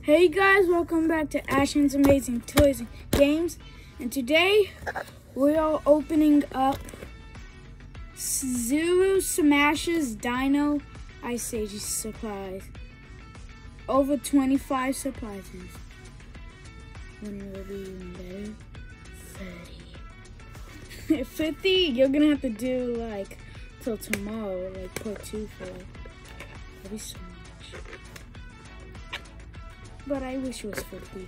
Hey guys, welcome back to Ashton's Amazing Toys and Games. And today we are opening up Zero Smashes Dino Ice Age supplies. Over 25 surprises. When will be even better? 30. 50, you're gonna have to do like till tomorrow, like part 2 for it. That'll be so much. But I wish it was 50.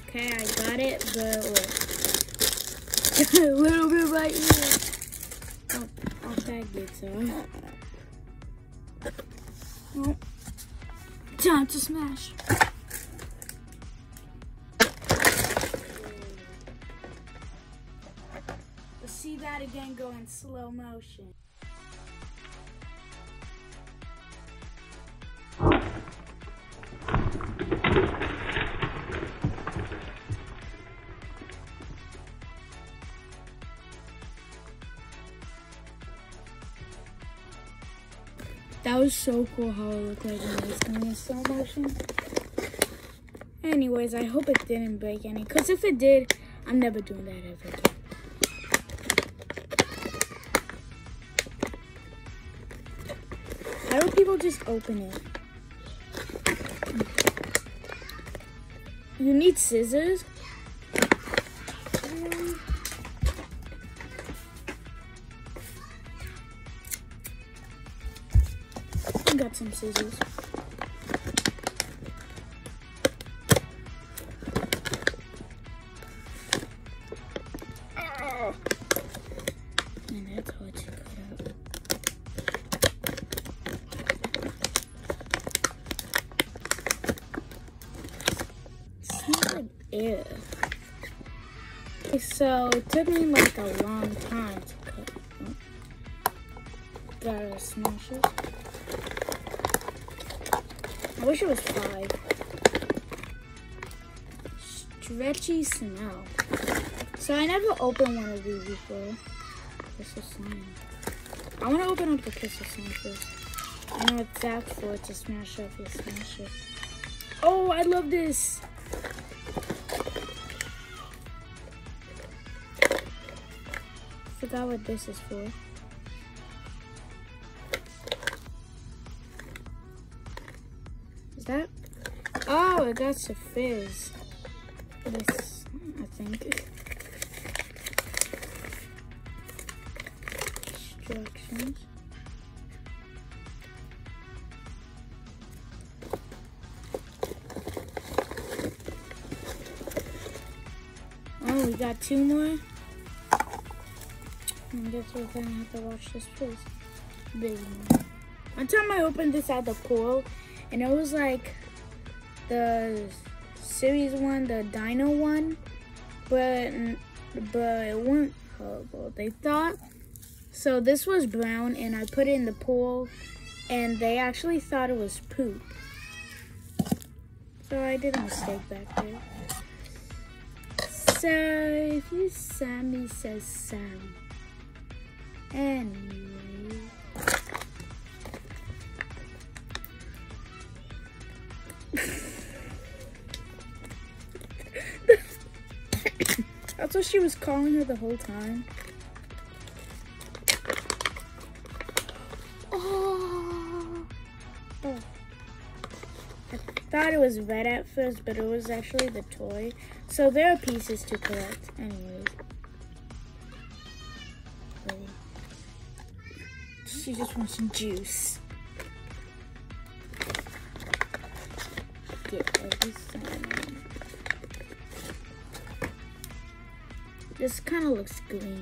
Okay, I got it, but a little bit right here. I'll tag it, so. Oh. Time to smash. Let's see that again go in slow motion. That was so cool how it looked like when it was going in slow motion. Anyways, I hope it didn't break any, because if it did, I'm never doing that ever again. Why don't people just open it? You need scissors? Got some scissors. Oh. And that's hard to cut out. It smells like air. Okay, so it took me like a long time to cut. Gotta smash it. I wish it was 5. Stretchy smell. So I never opened one of these before. Crystal slime. I want to open up the crystal slime first. I know what that's for, to smash up. Let's smash it. Oh, I love this. Forgot what this is for. That? Oh, it got to fizz. This, I think. Instructions. Oh, we got 2 more. I guess we're gonna have to watch this fizz. Big one. One time I opened this at the pool. And it was like the series 1, the Dino one, but it wasn't horrible, they thought. So this was brown, and I put it in the pool, and they actually thought it was poop. So I did a mistake back there. So if you Sammy says Sam. Anyway. That's what she was calling her the whole time. Oh. I thought it was red at first, but it was actually the toy. So there are pieces to collect anyways. She just wants some juice. Get every salmon. This kind of looks green.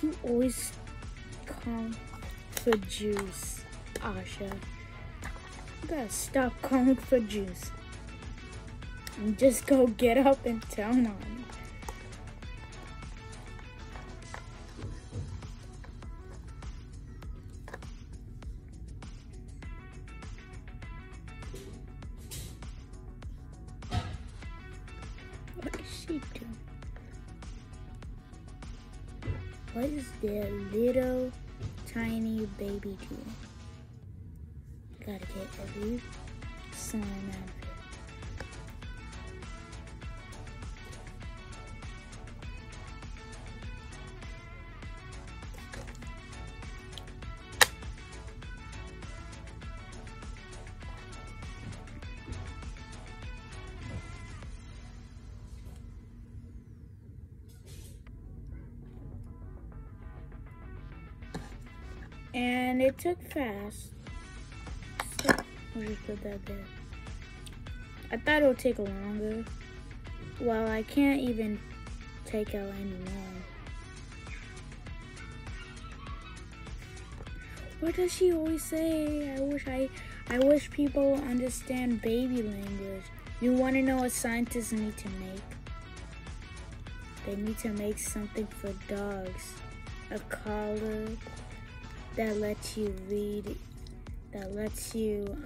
You always come for juice, Asha. You gotta stop calling for juice. And just go get up and turn on. What is she doing? What is their little tiny baby doing? Gotta get every slime out of it. And it took fast. So we'll just put that there. I thought it would take longer. Well, I can't even take out any more. What does she always say? I wish people understand baby language. You want to know what scientists need to make? They need to make something for dogs. A collar that lets you read, that lets you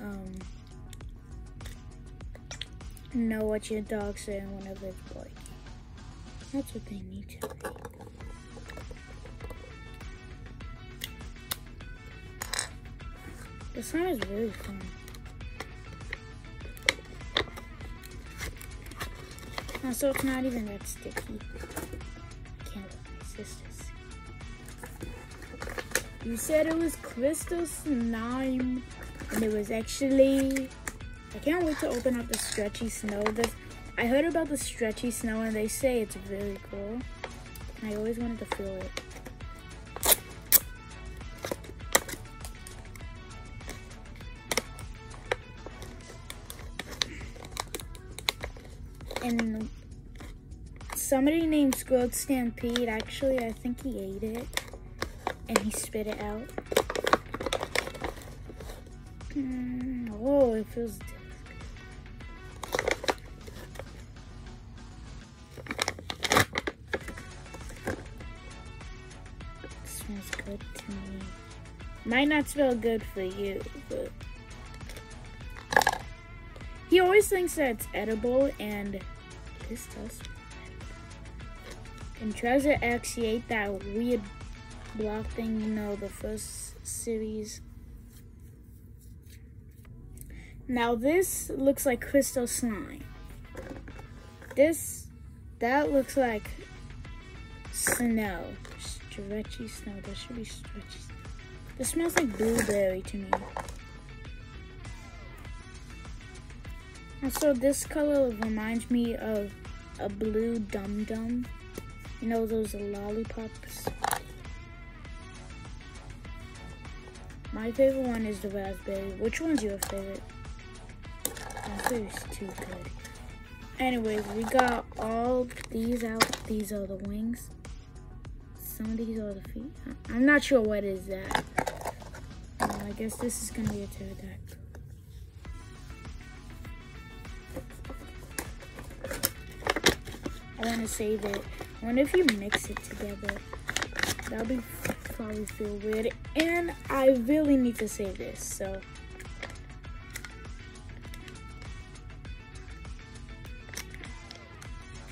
know what your dog's saying whenever it's barking. That's what they need to read. The slime is really fun. Also, it's not even that sticky. I can't let my sister see. You said it was crystal slime, and it was actually, I can't wait to open up the stretchy snow. I heard about the stretchy snow, and they say it's really cool. I always wanted to feel it. And somebody named Squirrel Stampede, actually, I think he ate it. And he spit it out. Oh, it feels good. It smells good to me. Might not smell good for you, but he always thinks that it's edible, and this does. And Treasure X, he ate that weird block thing, you know, the first series. Now this looks like crystal slime. That looks like snow. Stretchy snow. That should be stretchy. This smells like blueberry to me. Also, this color reminds me of a blue Dum Dum. You know, those lollipops. My favorite one is the raspberry. Which one's your favorite? Raspberry's too good. Anyways, we got all these out. These are the wings. Some of these are the feet. I'm not sure what is that. I guess this is gonna be a pterodactyl. I want to save it. I wonder if you mix it together. That'll be probably feel weird. And I really need to save this, so.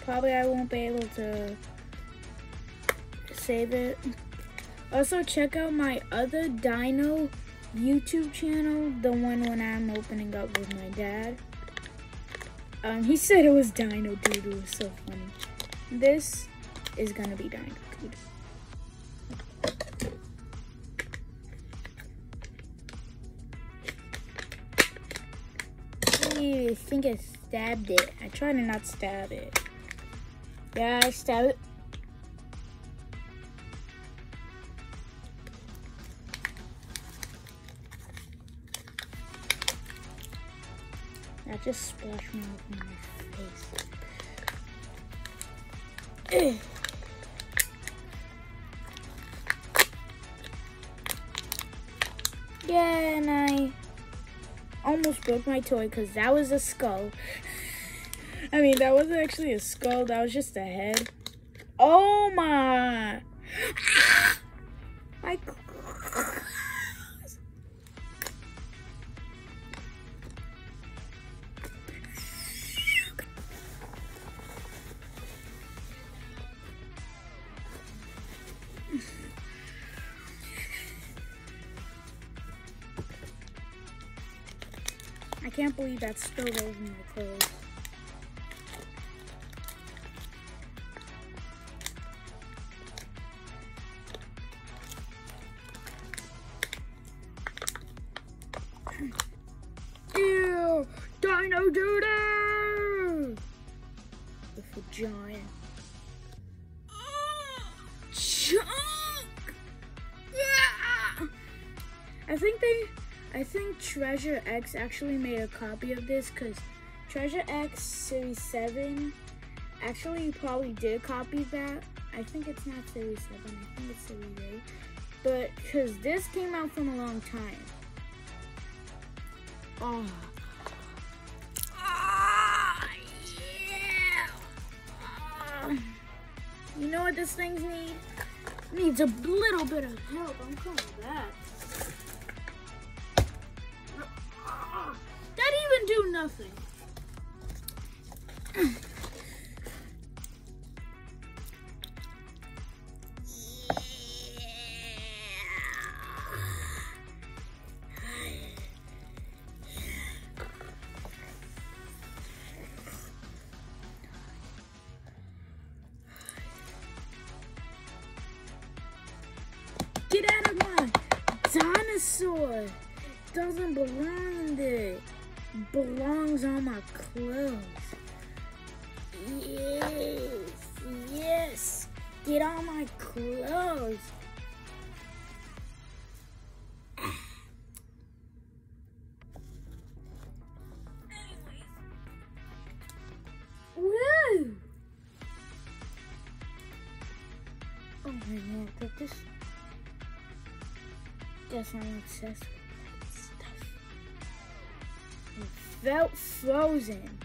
Probably I won't be able to save it. Also, check out my other Dino YouTube channel, the one when I'm opening up with my dad. He said it was Dino Dude. It was so funny. This is gonna be Dino Dude. actually think I stabbed it. I tried to not stab it. Yeah, I stabbed it. That just splashed me in my face. Ugh. Yeah, and I almost broke my toy because that was a skull. I mean, that wasn't actually a skull. That was just a head. Oh my! I. I can't believe that's still over my clothes. Ew! Dino duty! With a giant chunk! Yeah! I think Treasure X actually made a copy of this because Treasure X Series 7 actually probably did copy that. I think it's not Series 7, I think it's Series 8. But because this came out from a long time. Oh. Oh, yeah. Oh. You know what this thing needs? Needs a little bit of help. I'm coming back. That even do nothing. Get out of my dinosaur. Doesn't belong in there. Belongs on my clothes. Yes, yes. Get on my clothes. Woo! Oh my God, but this. Guess I'm obsessed with that stuff. It felt frozen.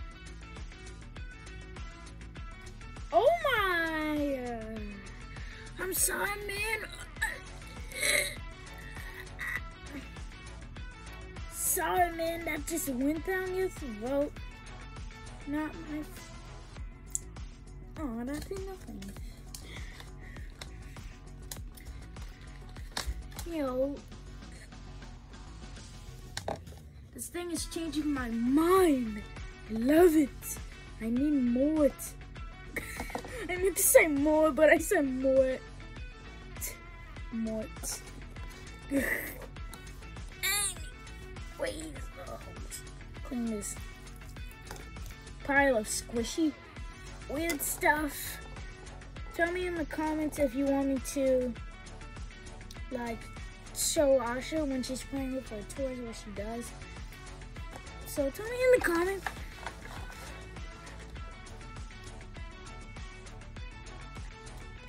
Oh my! I'm sorry, man. Sorry, man. That just went down your throat. Not my. Oh, that did nothing. You know. This thing is changing my mind. I love it. I need more. I meant to say more, but I said more. More. Anyways, clean this pile of squishy, weird stuff. Tell me in the comments if you want me to, like, show Asha when she's playing with her toys what she does. So tell me in the comments.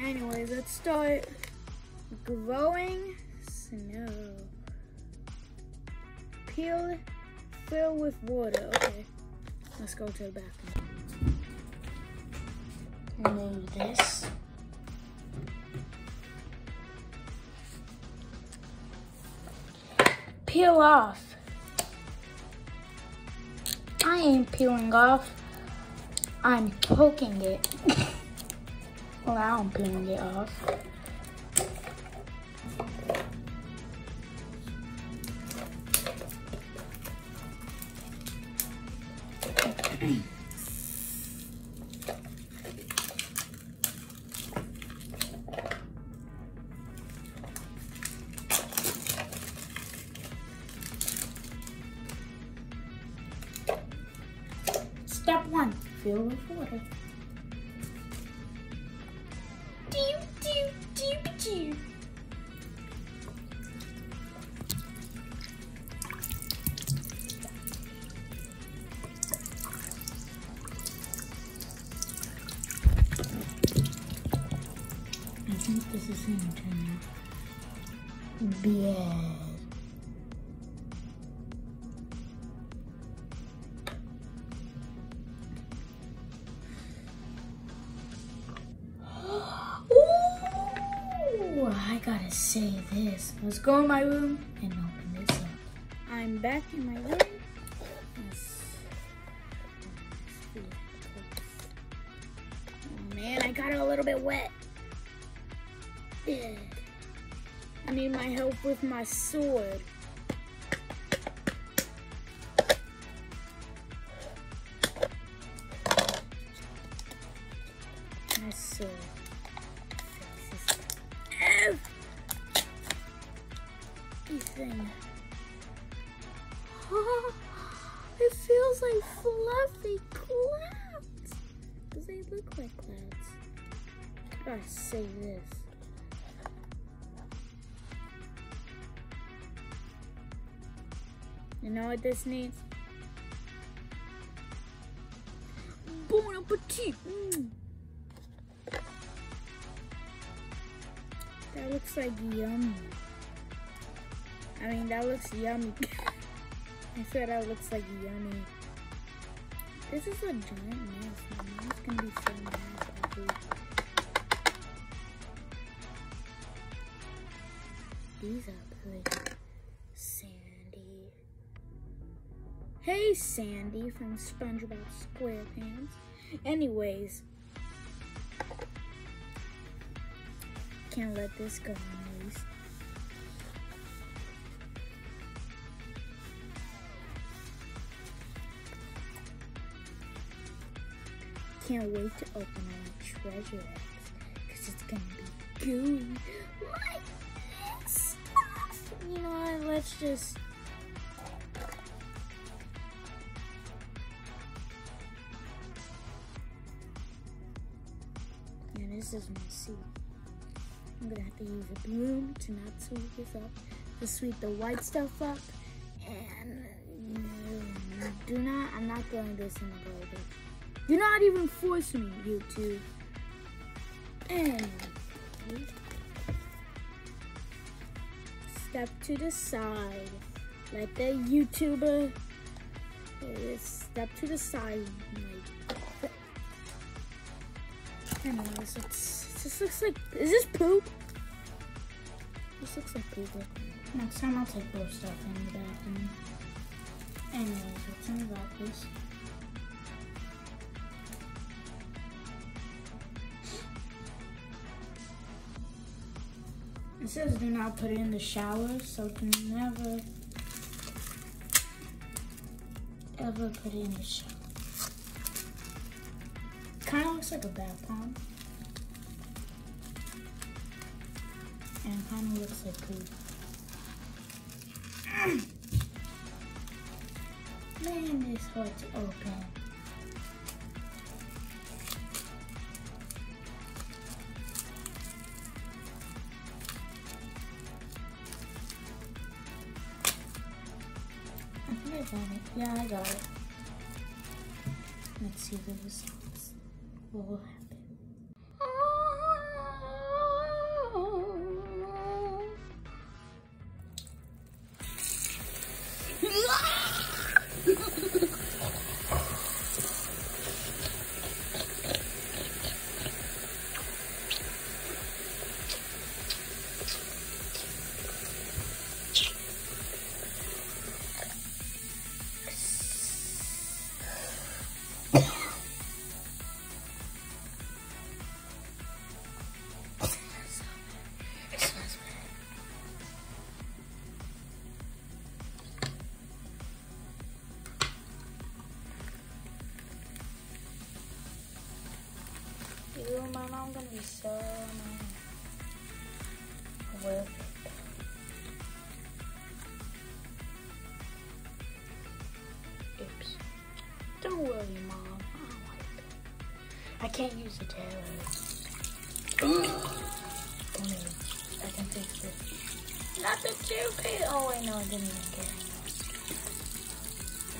Anyways, let's start growing snow. Peel, fill with water. Okay, let's go to the bathroom. Remove this. Peel off. I ain't peeling off. I'm poking it. Well, now I'm peeling it off. Step 1, fill with water. Deep, deep, deep, deep. I think this is gonna turn out bad. I gotta say this. Let's go in my room and open this up. I'm back in my room. Oh man, I got it a little bit wet. I need my help with my sword. My sword. Thing. Oh, it feels like fluffy clouds. Because they look like clouds. I gotta say this. You know what this needs? Bon appetit. That looks like yummy. I mean, that looks yummy. I said that looks like yummy. This is a giant mess. My mom's gonna be so mad at me. These are pretty. Sandy. Hey, Sandy from SpongeBob SquarePants. Anyways. Can't let this go on waste. Can't wait to open our treasure eggs because it's gonna be gooey like this stuff. You know what? Let's just. Yeah, this is messy. I'm gonna have to use a broom to not sweep this up, to sweep the white stuff up, and I'm not throwing this in the garbage. Do not even force me, YouTube. And step to the side. Let the YouTuber step to the side. Anyways, this looks like, is this poop? This looks like poop. Next time I'll take those stuff in the bathroom. Anyways, let's unwrap this. It says do not put it in the shower, so do never ever put it in the shower. Kind of looks like a bath bomb. And kind of looks like poop. Man, this hard to open. I think I got it. Yeah, I got it. Let's see the results. What will happen? My mom gonna be so mad with it. Oops. Don't worry, Mom. I can't use the tail. I can fix it. Not the toothpaste. Oh wait, no, I didn't even get it.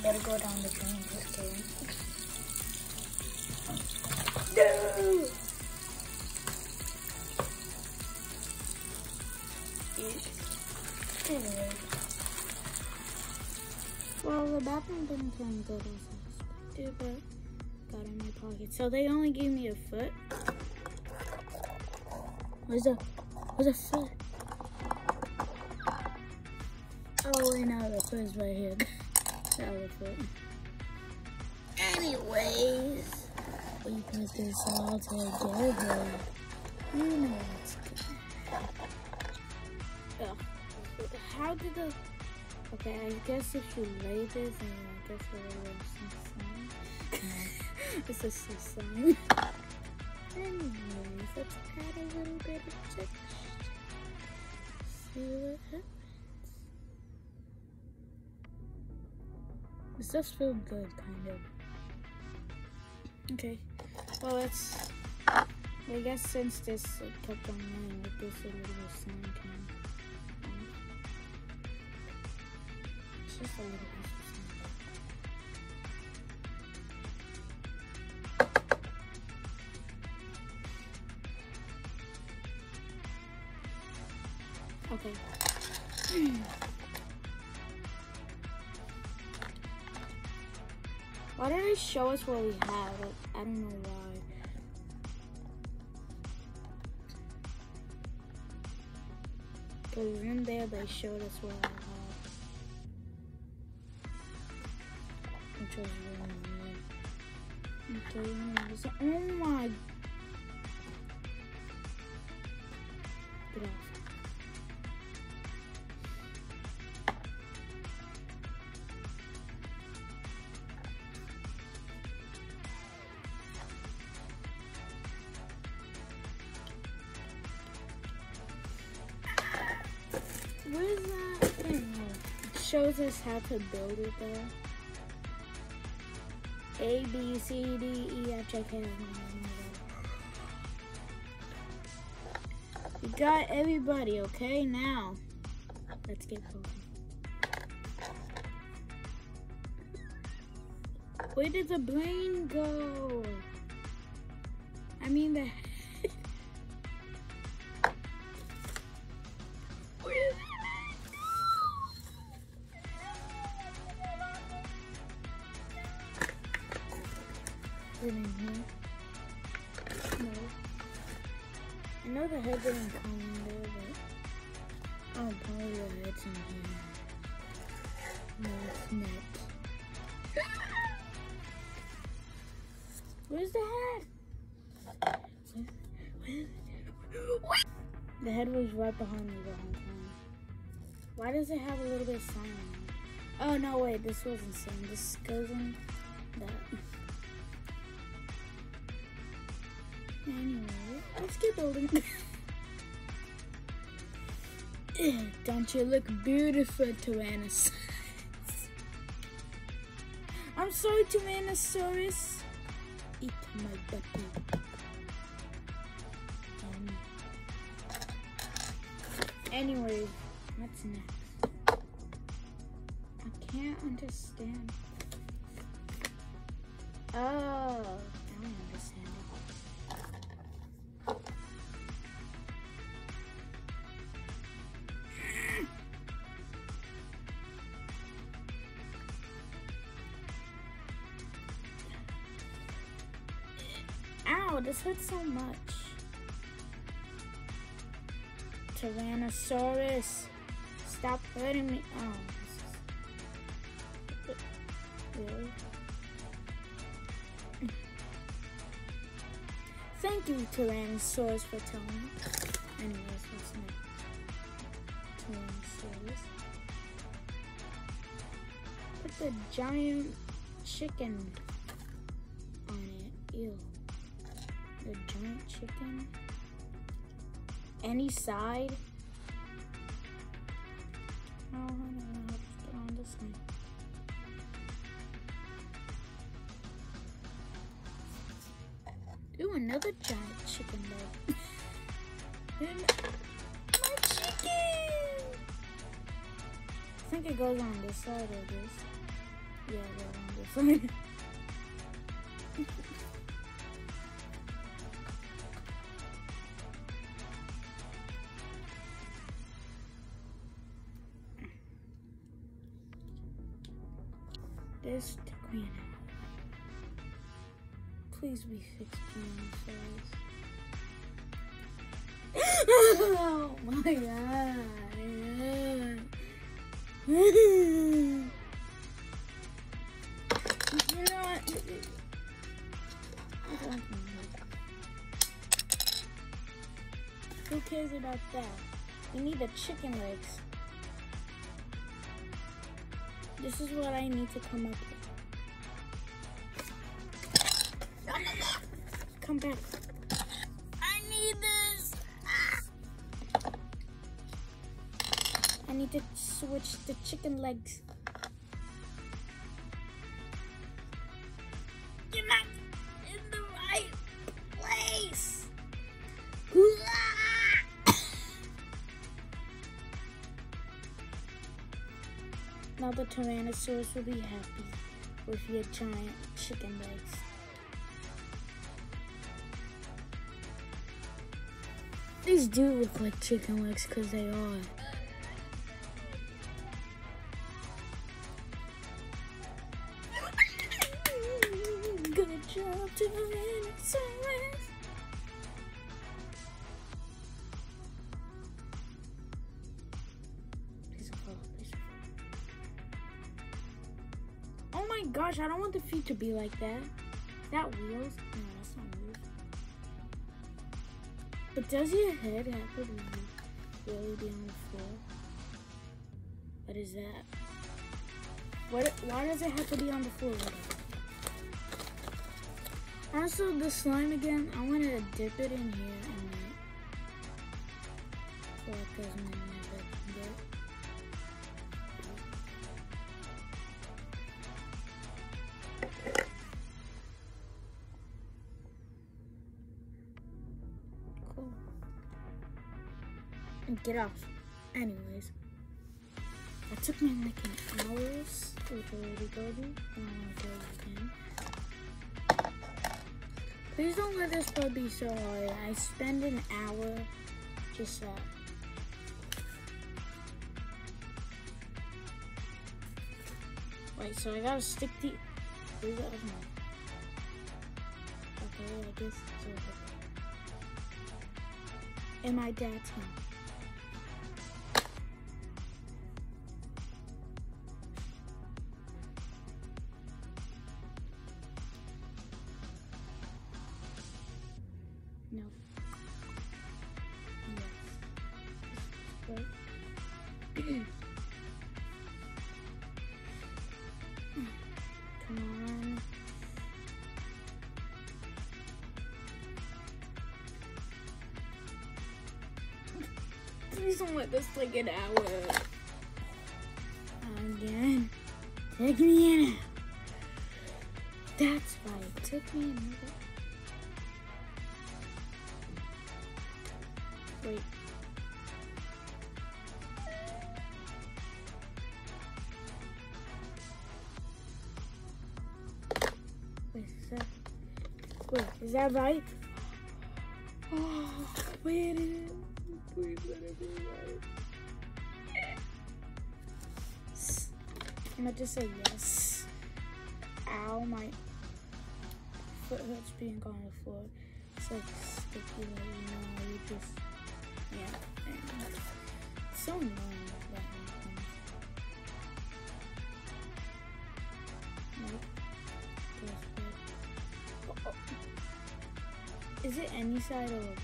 Better go down the drain. Just kidding. No. Anyway. Well, the bathroom didn't turn good as I expected, but got in my pocket. So they only gave me a foot. Where's a foot? Oh wait, no, the foot's right here. The other foot. Anyways, we put this all together. You know what's good. Ugh. How did the... Okay, I guess if you lay this, and I guess it'll look some sun. It's just some sun. Anyways, let's add a little bit of texture. See what happens. This does feel good, kind of. Okay, well let's... I guess since this kept on laying with this, a little bit of sun can... Just a little bit of sun. Okay. Why did they show us what we have? I don't know why. Because in there they showed us what I have. Which was really weird. Okay, anyways. Oh my... Get off. What is that thing? It shows us how to build it though. A, B, C, D, E, F, G, K, L, M, N, O. We got everybody, okay? Now, let's get going. Where did the brain go? I mean the head. Where did it in here? No. I know the head didn't come in there, but oh, probably the head's in here. No, it's not. Where's the head? The head was right behind me the whole time. Why does it have a little bit of sign on it? Oh no, wait, this wasn't sign. This goes in that. Anyway, let's keep building. Don't you look beautiful, Tyrannosaurus? I'm sorry, Tyrannosaurus. Eat my butt. Anyway, what's next? I can't understand. Oh, now I understand it. Ow, this hurts so much. Tyrannosaurus, stop hurting me. Oh, really? Thank you, Tyrannosaurus, for telling me. Anyways, what's next? Tyrannosaurus. Put the giant chicken on it. Ew. The giant chicken. Any side? Oh, I don't know. I'll just put on this one. Ooh, another giant chicken leg. And my chicken! I think it goes on this side of this. Yeah, it goes on this side. This took me an hour. Please be fixed size. Oh my god. You know what? Who cares about that? We need the chicken legs. This is what I need to come up with. Come back. I need this. I need to switch the chicken legs. You're not in the right place. Now the Tyrannosaurus will be happy with your giant chicken legs. These do look like chicken legs because they are. Good job, Tyrannosaurus. Oh my gosh, I don't want the feet to be like that. Is that wheels? No, that's not wheels. But does your head have to really be on the floor? What is that? Why does it have to be on the floor? Also, the slime again, I wanted to dip it in here and so it doesn't have it. Cool. And get off. Anyways, that took me like an hour, which I already told you. I don't want to tell you again. Please don't let this part be so hard. I spend an hour just that. Wait, so I gotta stick the. Okay, I guess it's over. And my dad's home. No. Yes. Right. Come on. Please don't let this take an hour. Again. Take me an hour. That's why it took me another. Wait. Wait, is that right? Oh, wait a minute. Please let it be right. Yes. I'm gonna just say yes. Ow, my foot hurts being on the floor. It's like sticky, like, you know, you just, yeah. And it's so annoying that happens. Nope. Is it any side or no?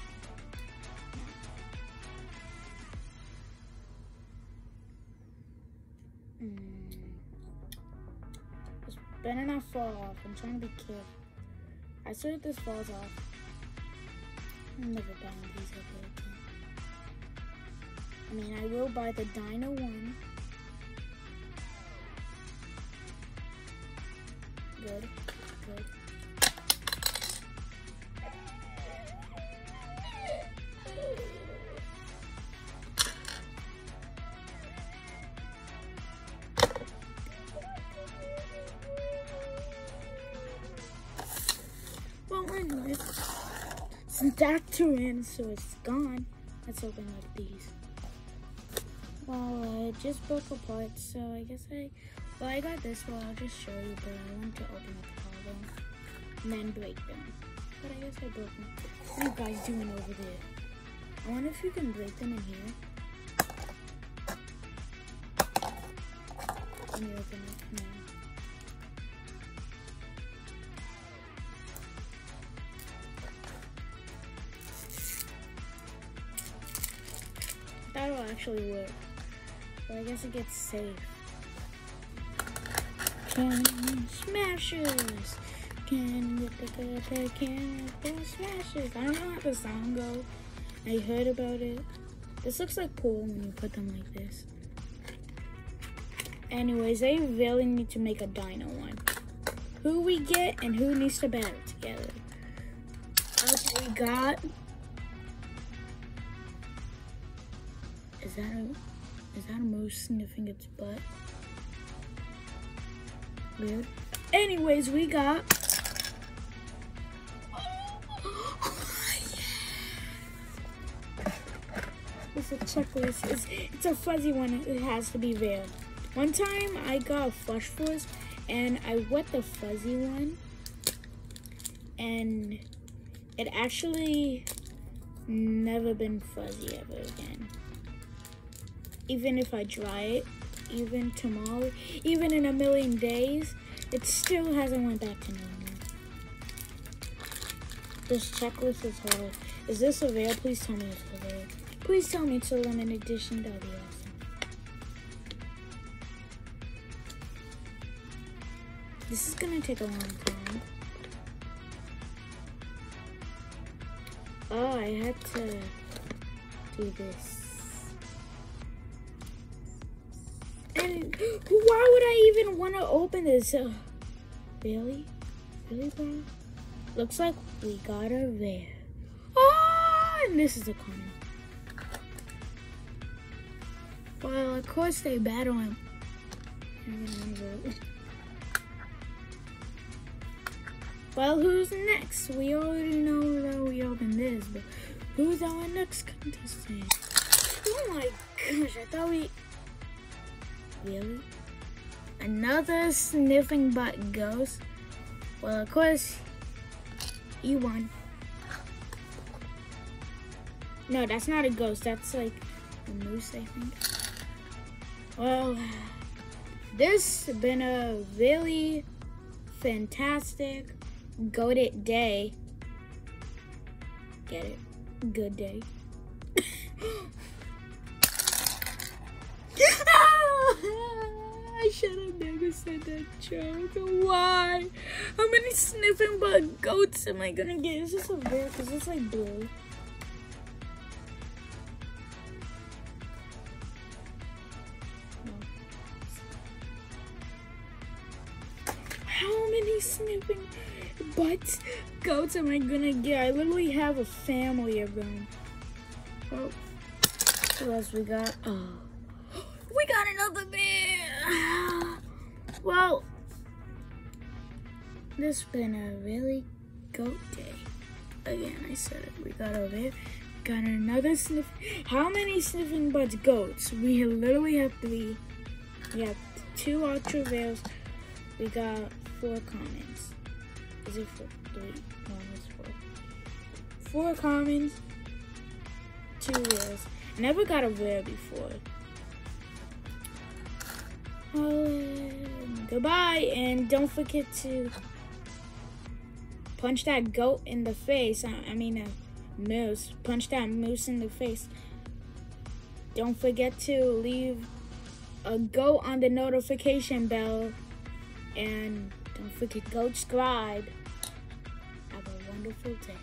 This better not fall off. I'm trying to be careful. I swear if this falls off, I'm never buying these ever again. I mean, I will buy the Dino one. Good, good. anyways, since that Tyrannosaurus is gone, let's open up these. Well, it just broke apart, so I guess I got this one. I'll just show you, but I want to open up all of them and then break them. But I guess I broke them. What are you guys doing over there? I wonder if you can break them in here. Let me open it now. That'll actually work. But I guess it gets safe. Can smashers. Can get the can smashers. I don't know how the song goes. I heard about it. This looks like pool when you put them like this. Anyways, I really need to make a Dino one. Who we get and who needs to battle together. Okay, we got. Is that a moose sniffing its butt? Weird. Anyways, we got. It's a checklist. It's a fuzzy one. It has to be rare. One time I got a Flush Force and I wet the fuzzy one, and it actually never been fuzzy ever again. Even if I dry it, even tomorrow, even in a million days, it still hasn't went back to normal. This checklist is hard. Is this a rare? Please tell me it's a rare. Please tell me it's a limited edition. That'd be awesome. This is gonna take a long time. Oh, I had to do this. And why would I even want to open this? Really? Really, bro? Looks like we got a rare. Ah, and this is a common. Well, of course they battle him. Well, who's next? We already know that we opened this, but who's our next contestant? Oh my gosh, I thought we... Really? Another sniffing butt ghost? Well, of course, you won. No, that's not a ghost. That's like a moose, I think. Well, this has been a really fantastic, goated day. Get it? Good day. I should have never said that joke. Why? How many sniffing butt goats am I gonna get? Is this a bear? Because it's like blue. No. How many sniffing butt goats am I gonna get? I literally have a family of them. Oh. What else we got? Oh. We got another bear! Well, this has been a really goat day. Again, I said it. We got a bear. Got another sniff. How many sniffing butts goats? We literally have 3. We have 2 ultra rares. We got 4 commons. Is it 4? 3? No, it's 4. 4 commons, 2 rares. Never got a rare before. Goodbye, and don't forget to punch that goat in the face. I mean a moose. Punch that moose in the face. Don't forget to leave a goat on the notification bell, and don't forget to go subscribe. Have a wonderful day.